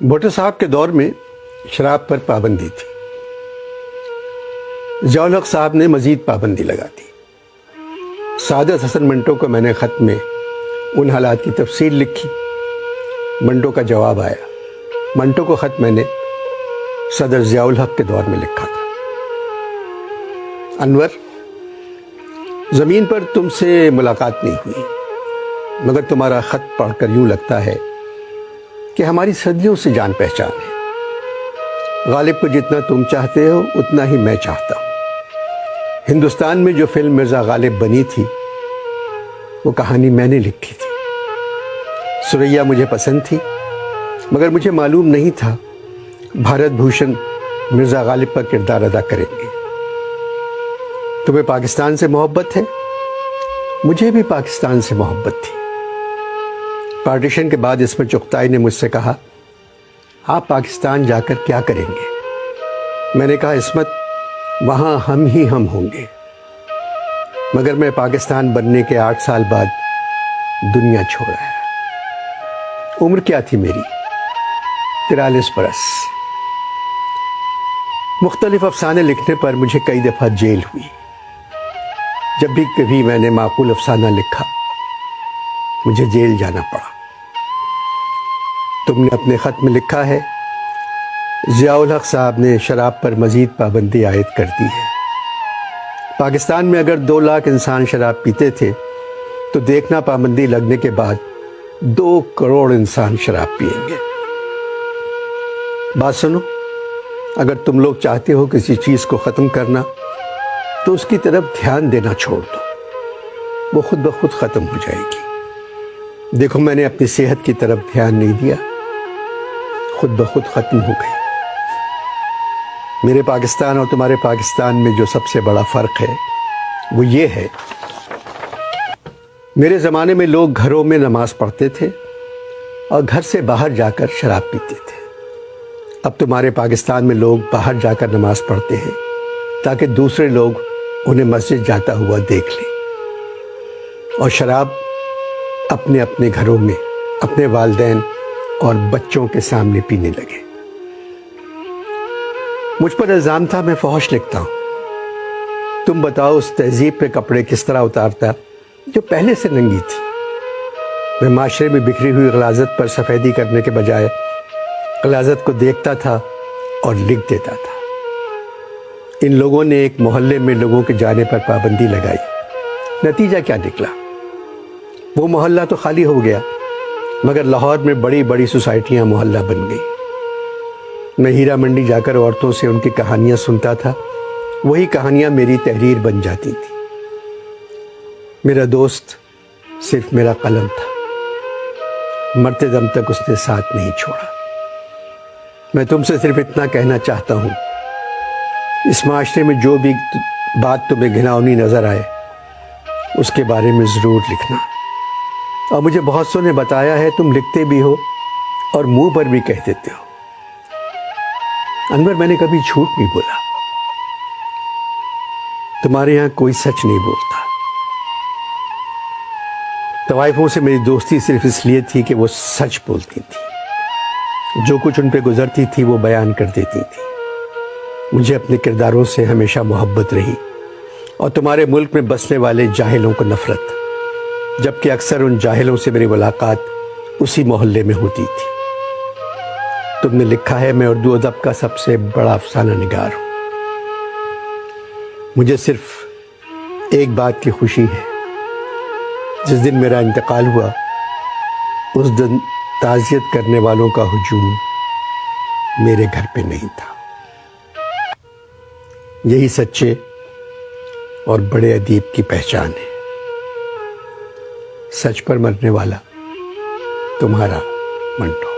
بھٹو صاحب کے دور میں شراب پر پابندی تھی. ضیاء الحق صاحب نے مزید پابندی لگا دی. سعادت حسن منٹو کو میں نے خط میں ان حالات کی تفصیل لکھی. منٹو کا جواب آیا. منٹو کو خط میں نے صدر ضیاء الحق کے دور میں لکھا تھا. انور، زمین پر تم سے ملاقات نہیں ہوئی، مگر تمہارا خط پڑھ کر یوں لگتا ہے کہ ہماری صدیوں سے جان پہچان ہے. غالب کو جتنا تم چاہتے ہو اتنا ہی میں چاہتا ہوں. ہندوستان میں جو فلم مرزا غالب بنی تھی وہ کہانی میں نے لکھی تھی. سریا مجھے پسند تھی، مگر مجھے معلوم نہیں تھا بھارت بھوشن مرزا غالب کا کردار ادا کریں گے. تمہیں پاکستان سے محبت ہے، مجھے بھی پاکستان سے محبت تھی. پارٹیشن کے بعد عصمت چغتائی نے مجھ سے کہا، آپ پاکستان جا کر کیا کریں گے؟ میں نے کہا، عصمت، وہاں ہم ہی ہم ہوں گے. مگر میں پاکستان بننے کے 8 سال بعد دنیا چھوڑ آیا. عمر کیا تھی میری؟ 43 برس. مختلف افسانے لکھنے پر مجھے کئی دفعہ جیل ہوئی. جب بھی کبھی میں نے معقول افسانہ لکھا مجھے جیل جانا پڑا. تم نے اپنے خط میں لکھا ہے، ضیاء الحق صاحب نے شراب پر مزید پابندی عائد کر دی ہے. پاکستان میں اگر 2 لاکھ انسان شراب پیتے تھے تو دیکھنا پابندی لگنے کے بعد 2 کروڑ انسان شراب پیئیں گے. بات سنو، اگر تم لوگ چاہتے ہو کسی چیز کو ختم کرنا تو اس کی طرف دھیان دینا چھوڑ دو، وہ خود بخود ختم ہو جائے گی. دیکھو، میں نے اپنی صحت کی طرف دھیان نہیں دیا، خود بخود ختم ہو گئی. میرے پاکستان اور تمہارے پاکستان میں جو سب سے بڑا فرق ہے وہ یہ ہے، میرے زمانے میں لوگ گھروں میں نماز پڑھتے تھے اور گھر سے باہر جا کر شراب پیتے تھے. اب تمہارے پاکستان میں لوگ باہر جا کر نماز پڑھتے ہیں تاکہ دوسرے لوگ انہیں مسجد جاتا ہوا دیکھ لیں، اور شراب اپنے اپنے گھروں میں اپنے والدین اور بچوں کے سامنے پینے لگے. مجھ پر الزام تھا میں فحش لکھتا ہوں. تم بتاؤ، اس تہذیب پہ کپڑے کس طرح اتارتا جو پہلے سے ننگی تھی. میں معاشرے میں بکھری ہوئی غلاظت پر سفیدی کرنے کے بجائے غلاظت کو دیکھتا تھا اور لکھ دیتا تھا. ان لوگوں نے ایک محلے میں لوگوں کے جانے پر پابندی لگائی. نتیجہ کیا نکلا؟ وہ محلہ تو خالی ہو گیا، مگر لاہور میں بڑی بڑی سوسائٹیاں محلہ بن گئی. میں ہیرا منڈی جا کر عورتوں سے ان کی کہانیاں سنتا تھا. وہی کہانیاں میری تحریر بن جاتی تھی. میرا دوست صرف میرا قلم تھا. مرتے دم تک اس نے ساتھ نہیں چھوڑا. میں تم سے صرف اتنا کہنا چاہتا ہوں، اس معاشرے میں جو بھی بات تمہیں گھناؤنی نظر آئے اس کے بارے میں ضرور لکھنا. اور مجھے بہت سو نے بتایا ہے تم لکھتے بھی ہو اور منہ پر بھی کہہ دیتے ہو. انور، میں نے کبھی جھوٹ نہیں بولا. تمہارے یہاں کوئی سچ نہیں بولتا. طوائفوں سے میری دوستی صرف اس لیے تھی کہ وہ سچ بولتی تھی. جو کچھ ان پہ گزرتی تھی وہ بیان کر دیتی تھی. مجھے اپنے کرداروں سے ہمیشہ محبت رہی اور تمہارے ملک میں بسنے والے جاہلوں کو نفرت، جبکہ اکثر ان جاہلوں سے میری ملاقات اسی محلے میں ہوتی تھی. تم نے لکھا ہے، میں اردو ادب کا سب سے بڑا افسانہ نگار ہوں. مجھے صرف ایک بات کی خوشی ہے، جس دن میرا انتقال ہوا اس دن تعزیت کرنے والوں کا ہجوم میرے گھر پہ نہیں تھا. یہی سچے اور بڑے ادیب کی پہچان ہے. سچ پر مرنے والا تمہارا منٹو.